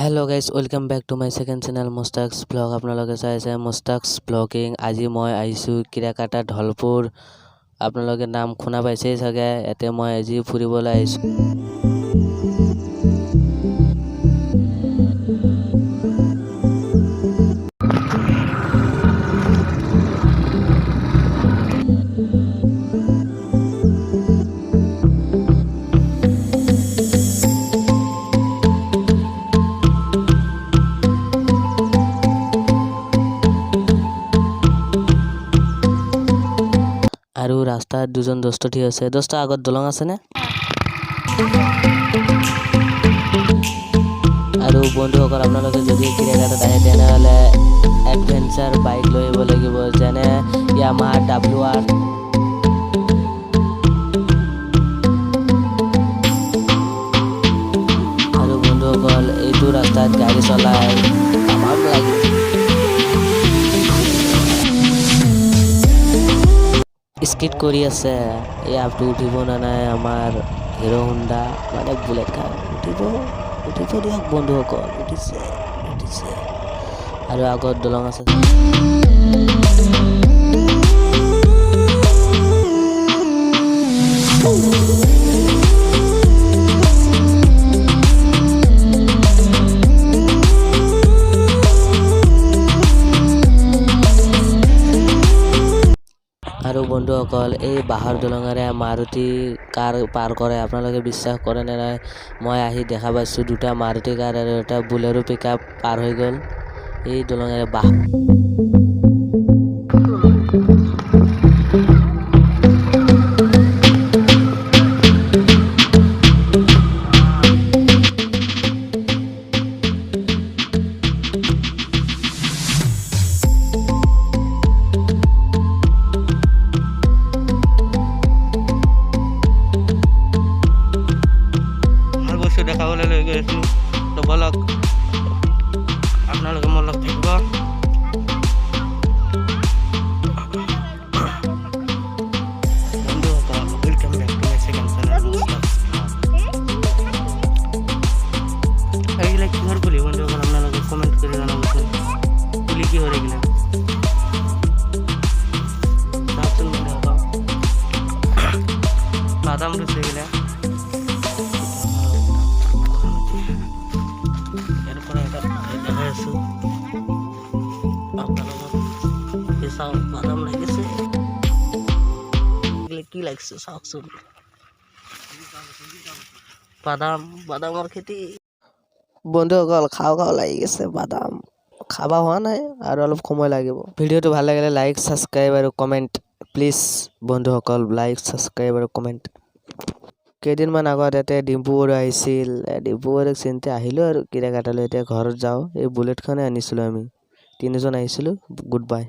hello guys welcome back to my second channel Mustaq's blog आपनालोके चाइছে Mustaq's blogging আজি মই আইছো কিৰাকাটা ঢলপুৰ आपनालोके नाम শুনা পাইছেই চাগে এতে মই আজি ফুৰিবলৈ আইছো আৰু ৰাস্তাত দুজন দোস্ত ঠিক আছে দোস্ত আগত দলং আছে নে আৰু বন্ধুসকল আপোনালোকে যদি কিৰাকাটাত আহে তেনেহলে এডভেঞ্চাৰ বাইক লৈ আহিব লাগিব যেনে ইয়ামাহা WR আৰু বন্ধুসকল এইটো ৰাস্তাত গাড়ী চলাই আমাক লাগে স্কিট কৰি আছে এই আপটো উঠিব না নাই আমাৰ হিৰো হোন্ডা মানে বুলেট কাৰ উঠিব দিয়ক বন্ধুসকল উঠিছে আৰু আগত দলং আছে আৰু বন্ধুসকল এই বাহৰ দলঙৰে মাৰুতি কাৰ পাৰ কৰে আপোনালোকে বিশ্বাস কৰে নে নাই মই আহি দেখা পাইছো দুটা মাৰুতি কাৰ আৰু এটা বুলেৰো পিকআপ পাৰ হৈ গল এই দলঙৰে বাহ দেখাবলৈ লৈ গৈছো তো বলক আপোনালোকে মোৰ লগত থাকিব বন্ধুসকল welcome back to my second channel এইগিলা কিহৰ পুলি বন্ধুসকল আপোনালোকে কমেন্ট কৰি জনাবচোন পুলি কিহৰ এইগিলা চাওকচোন বন্ধুসকল বাদাম ৰুইছে এইগিলা বাদাম লাগিছে কি লাগছে চাওকচোন বাদামৰ খেতি বন্ধুসকল খাও লাগি গৈছে বাদাম খাবা হোৱা নাই আৰু অলপ সময় লাগিব ভিডিঅ'টো ভাল লাগিলে লাইক সাবস্ক্ৰাইব আৰু কমেন্ট প্লিজ বন্ধুসকল লাইক সাবস্ক্ৰাইব আৰু কমেন্ট কেইদিনমান আগত ইয়াতে ডিম্পু বড়ো আহিছিল ডিম্পু বড়োক চিন্তে আহিলোঁ আৰু কিৰাকাটালৈ এতিয়া ঘৰত যাওঁ এই বুলেটখনে আনিছিলোঁ আমি তিনিজন আহিছিলোঁ গুড বাই